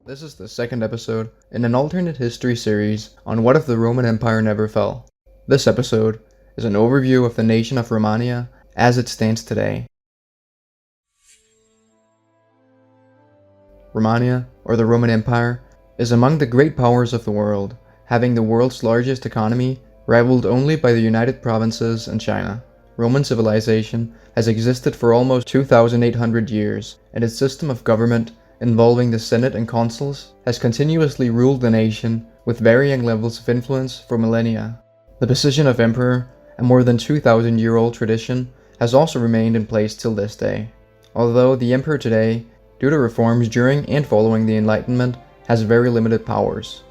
This is the second episode in an alternate history series on what if the Roman Empire never fell. This episode is an overview of the nation of Romania as it stands today. Romania, or the Roman Empire, is among the great powers of the world, having the world's largest economy, rivaled only by the United Provinces and China. Roman civilization has existed for almost 2,800 years, and its system of government, involving the Senate and consuls, has continuously ruled the nation with varying levels of influence for millennia. The position of emperor, a more than 2,000-year-old tradition, has also remained in place till this day. Although the emperor today, due to reforms during and following the Enlightenment, has very limited powers.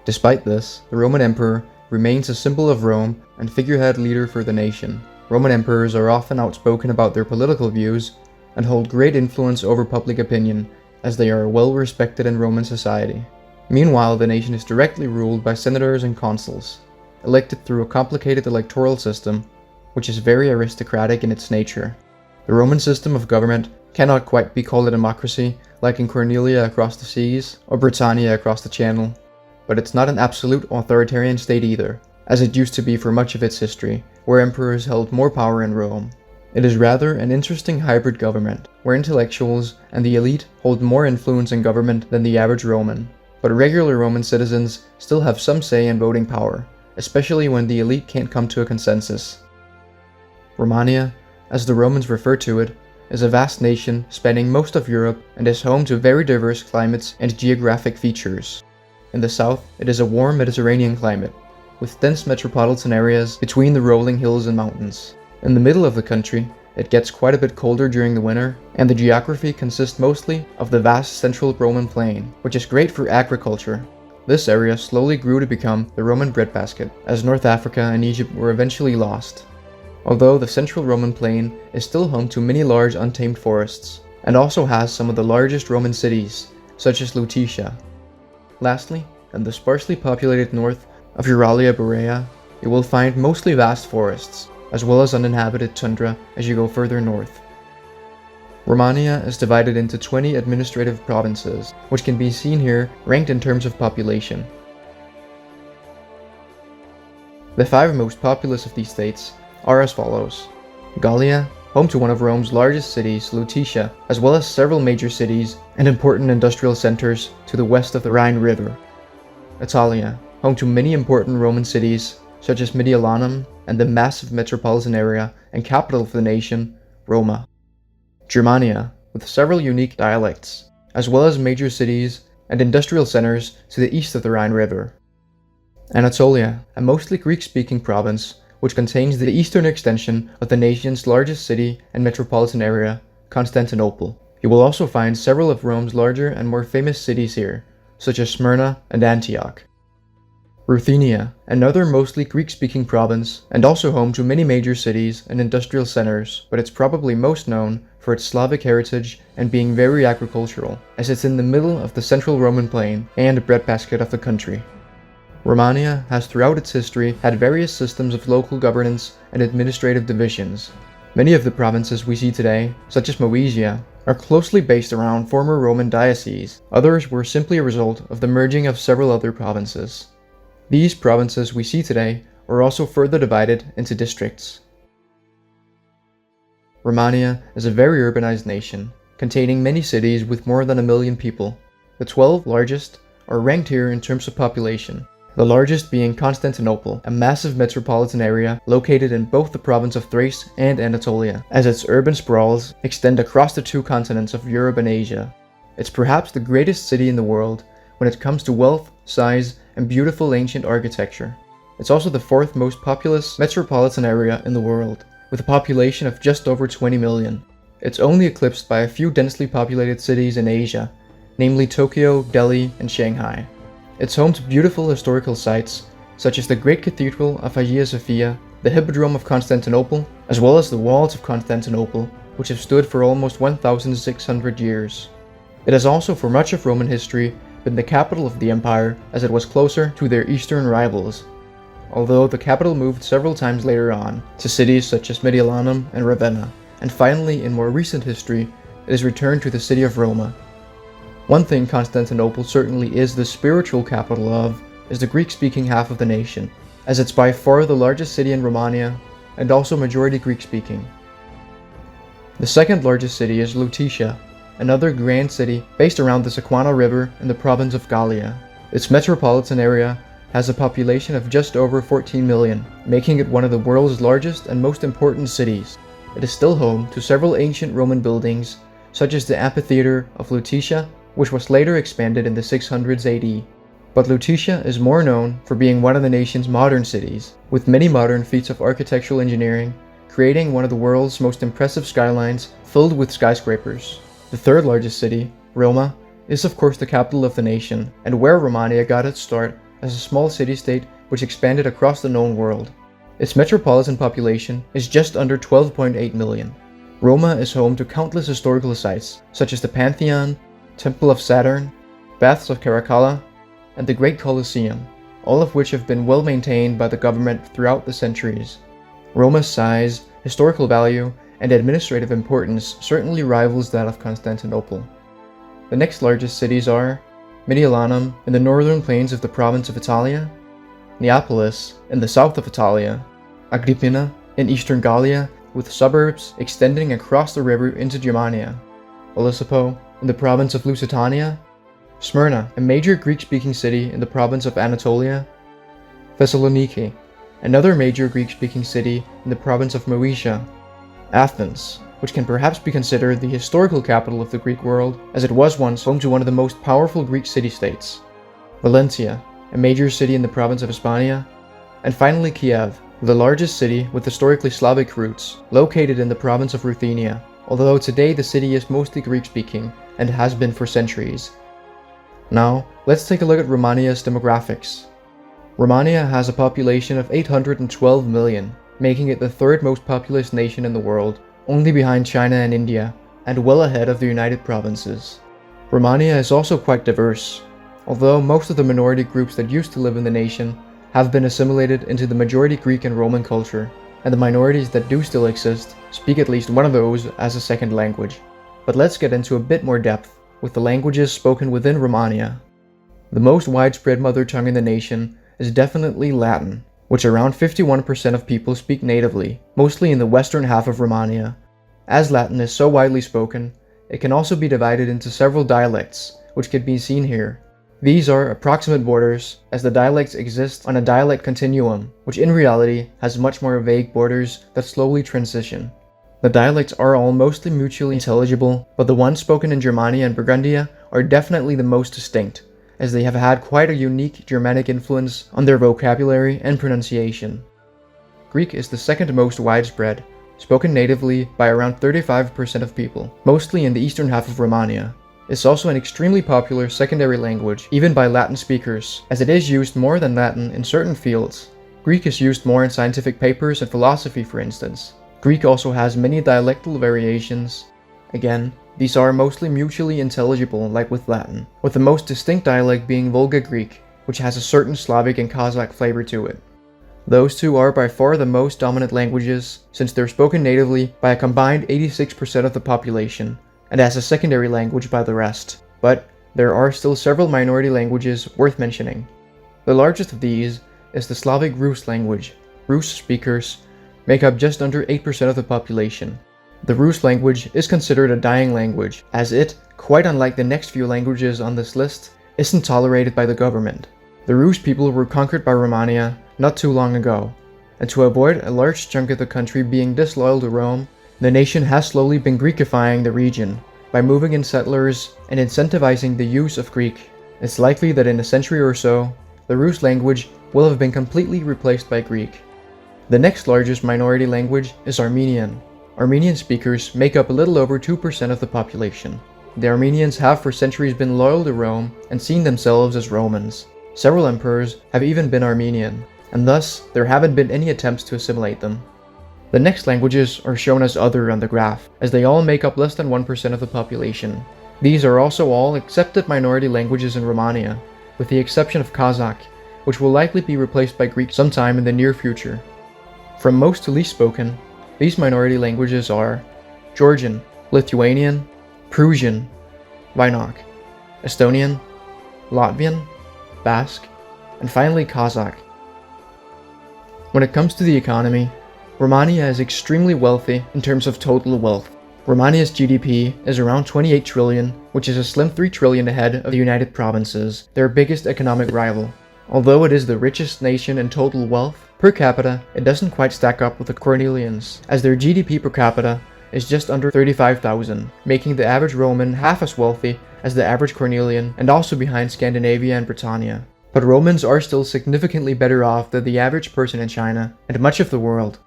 Despite this, the Roman emperor remains a symbol of Rome and figurehead leader for the nation. Roman emperors are often outspoken about their political views and hold great influence over public opinion, as they are well respected in Roman society. Meanwhile, the nation is directly ruled by senators and consuls, elected through a complicated electoral system, which is very aristocratic in its nature. The Roman system of government cannot quite be called a democracy like in Cornelia across the seas or Britannia across the Channel, but it's not an absolute authoritarian state either, as it used to be for much of its history, where emperors held more power in Rome. It is rather an interesting hybrid government, where intellectuals and the elite hold more influence in government than the average Roman, but regular Roman citizens still have some say in voting power, especially when the elite can't come to a consensus. Romania, as the Romans refer to it, is a vast nation spanning most of Europe and is home to very diverse climates and geographic features. In the south, it is a warm Mediterranean climate, with dense metropolitan areas between the rolling hills and mountains. In the middle of the country, it gets quite a bit colder during the winter, and the geography consists mostly of the vast central Roman plain, which is great for agriculture. This area slowly grew to become the Roman breadbasket, as North Africa and Egypt were eventually lost. Although the central Roman plain is still home to many large untamed forests, and also has some of the largest Roman cities, such as Lutetia. Lastly, in the sparsely populated north of Euralia Borea, you will find mostly vast forests, as well as uninhabited tundra as you go further north. Romania is divided into 20 administrative provinces, which can be seen here ranked in terms of population. The 5 most populous of these states are as follows: Gallia, home to one of Rome's largest cities, Lutetia, as well as several major cities and important industrial centers to the west of the Rhine River. Italia, home to many important Roman cities, such as Mediolanum and the massive metropolitan area and capital of the nation, Roma. Germania, with several unique dialects, as well as major cities and industrial centers to the east of the Rhine River. Anatolia, a mostly Greek-speaking province, which contains the eastern extension of the nation's largest city and metropolitan area, Constantinople. You will also find several of Rome's larger and more famous cities here, such as Smyrna and Antioch. Ruthenia, another mostly Greek-speaking province, and also home to many major cities and industrial centers, but it's probably most known for its Slavic heritage and being very agricultural, as it's in the middle of the central Roman plain and a breadbasket of the country. Romania has throughout its history had various systems of local governance and administrative divisions. Many of the provinces we see today, such as Moesia, are closely based around former Roman dioceses. Others were simply a result of the merging of several other provinces. These provinces we see today are also further divided into districts. Romania is a very urbanized nation, containing many cities with more than 1 million people. The 12 largest are ranked here in terms of population, the largest being Constantinople, a massive metropolitan area located in both the province of Thrace and Anatolia, as its urban sprawls extend across the 2 continents of Europe and Asia. It's perhaps the greatest city in the world when it comes to wealth, size, and beautiful ancient architecture. It's also the 4th most populous metropolitan area in the world, with a population of just over 20 million. It's only eclipsed by a few densely populated cities in Asia, namely Tokyo, Delhi, and Shanghai. It's home to beautiful historical sites, such as the Great Cathedral of Hagia Sophia, the Hippodrome of Constantinople, as well as the Walls of Constantinople, which have stood for almost 1,600 years. It has also for much of Roman history been the capital of the empire, as it was closer to their eastern rivals, although the capital moved several times later on to cities such as Mediolanum and Ravenna, and finally in more recent history it is returned to the city of Roma. One thing Constantinople certainly is the spiritual capital of is the Greek-speaking half of the nation, as it's by far the largest city in Romania and also majority Greek-speaking. The second largest city is Lutetia, another grand city based around the Sequana River in the province of Gallia. Its metropolitan area has a population of just over 14 million, making it one of the world's largest and most important cities. It is still home to several ancient Roman buildings, such as the Amphitheater of Lutetia, which was later expanded in the 600s AD. But Lutetia is more known for being one of the nation's modern cities, with many modern feats of architectural engineering, creating one of the world's most impressive skylines filled with skyscrapers. The third largest city, Roma, is of course the capital of the nation, and where Romania got its start as a small city-state which expanded across the known world. Its metropolitan population is just under 12.8 million. Roma is home to countless historical sites, such as the Pantheon, Temple of Saturn, Baths of Caracalla, and the Great Colosseum, all of which have been well maintained by the government throughout the centuries. Roma's size, historical value, and administrative importance certainly rivals that of Constantinople. The next largest cities are Mediolanum in the northern plains of the province of Italia, Neapolis in the south of Italia, Agrippina in eastern Gallia with suburbs extending across the river into Germania, Olisipo in the province of Lusitania, Smyrna, a major Greek-speaking city in the province of Anatolia, Thessaloniki, another major Greek-speaking city in the province of Moesia, Athens, which can perhaps be considered the historical capital of the Greek world, as it was once home to one of the most powerful Greek city-states, Valencia, a major city in the province of Hispania, and finally Kiev, the largest city with historically Slavic roots, located in the province of Ruthenia, although today the city is mostly Greek-speaking and has been for centuries. Now, let's take a look at Romania's demographics. Romania has a population of 812 million, making it the third most populous nation in the world, only behind China and India, and well ahead of the United Provinces. Romania is also quite diverse, although most of the minority groups that used to live in the nation have been assimilated into the majority Greek and Roman culture, and the minorities that do still exist speak at least one of those as a second language. But let's get into a bit more depth with the languages spoken within Romania. The most widespread mother tongue in the nation is definitely Latin, which around 51% of people speak natively, mostly in the western half of Romania. As Latin is so widely spoken, it can also be divided into several dialects, which can be seen here. These are approximate borders, as the dialects exist on a dialect continuum, which in reality has much more vague borders that slowly transition. The dialects are all mostly mutually intelligible, but the ones spoken in Germania and Burgundia are definitely the most distinct, as they have had quite a unique Germanic influence on their vocabulary and pronunciation. Greek is the second most widespread, spoken natively by around 35% of people, mostly in the eastern half of Romania. It's also an extremely popular secondary language, even by Latin speakers, as it is used more than Latin in certain fields. Greek is used more in scientific papers and philosophy, for instance. Greek also has many dialectal variations. Again, these are mostly mutually intelligible, like with Latin, with the most distinct dialect being Volga Greek, which has a certain Slavic and Kazakh flavor to it. Those two are by far the most dominant languages, since they're spoken natively by a combined 86% of the population, and as a secondary language by the rest. But there are still several minority languages worth mentioning. The largest of these is the Slavic Rus language. Rus speakers make up just under 8% of the population. The Rus language is considered a dying language, as it, quite unlike the next few languages on this list, isn't tolerated by the government. The Rus people were conquered by Romania not too long ago, and to avoid a large chunk of the country being disloyal to Rome, the nation has slowly been Greekifying the region by moving in settlers and incentivizing the use of Greek. It's likely that in a century or so, the Rus language will have been completely replaced by Greek. The next largest minority language is Armenian. Armenian speakers make up a little over 2% of the population. The Armenians have for centuries been loyal to Rome and seen themselves as Romans. Several emperors have even been Armenian, and thus there haven't been any attempts to assimilate them. The next languages are shown as other on the graph, as they all make up less than 1% of the population. These are also all accepted minority languages in Romania, with the exception of Kazakh, which will likely be replaced by Greek sometime in the near future. From most to least spoken, these minority languages are Georgian, Lithuanian, Prussian, Vainakh. Estonian, Latvian, Basque, and finally Kazakh. When it comes to the economy, Romania is extremely wealthy in terms of total wealth. Romania's GDP is around 28 trillion, which is a slim 3 trillion ahead of the United Provinces, their biggest economic rival. Although it is the richest nation in total wealth, per capita, it doesn't quite stack up with the Cornelians, as their GDP per capita is just under 35,000, making the average Roman half as wealthy as the average Cornelian, and also behind Scandinavia and Britannia. But Romans are still significantly better off than the average person in China and much of the world.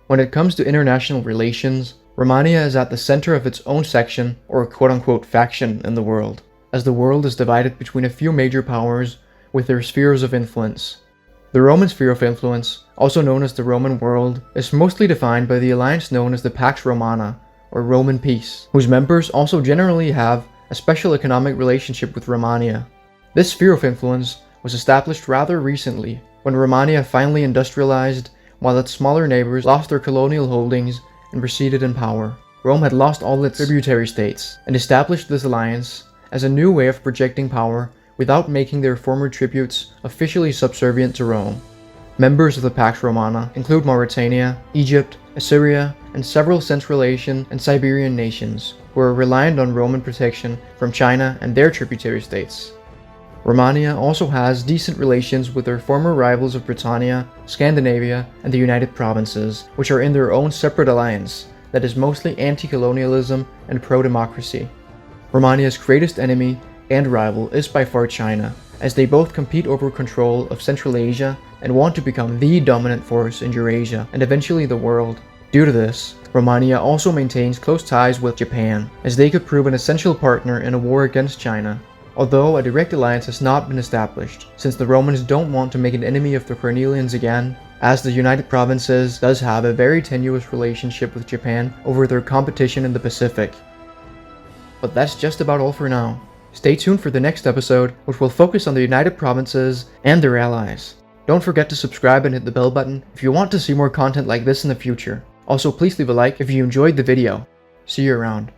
When it comes to international relations, Romania is at the center of its own section, or quote-unquote faction, in the world, as the world is divided between a few major powers with their spheres of influence. The Roman sphere of influence, also known as the Roman world, is mostly defined by the alliance known as the Pax Romana, or Roman Peace, whose members also generally have a special economic relationship with Romania. This sphere of influence was established rather recently, when Romania finally industrialized, while its smaller neighbors lost their colonial holdings and receded in power. Rome had lost all its tributary states, and established this alliance as a new way of projecting power without making their former tributes officially subservient to Rome. Members of the Pax Romana include Mauritania, Egypt, Assyria, and several Central Asian and Siberian nations who are reliant on Roman protection from China and their tributary states. Romania also has decent relations with their former rivals of Britannia, Scandinavia, and the United Provinces, which are in their own separate alliance that is mostly anti-colonialism and pro-democracy. Romania's greatest enemy and rival is by far China, as they both compete over control of Central Asia and want to become the dominant force in Eurasia and eventually the world. Due to this, Romania also maintains close ties with Japan, as they could prove an essential partner in a war against China. Although a direct alliance has not been established, since the Romans don't want to make an enemy of the Cornelians again, as the United Provinces does have a very tenuous relationship with Japan over their competition in the Pacific. But that's just about all for now. Stay tuned for the next episode, which will focus on the United Provinces and their allies. Don't forget to subscribe and hit the bell button if you want to see more content like this in the future. Also, please leave a like if you enjoyed the video. See you around.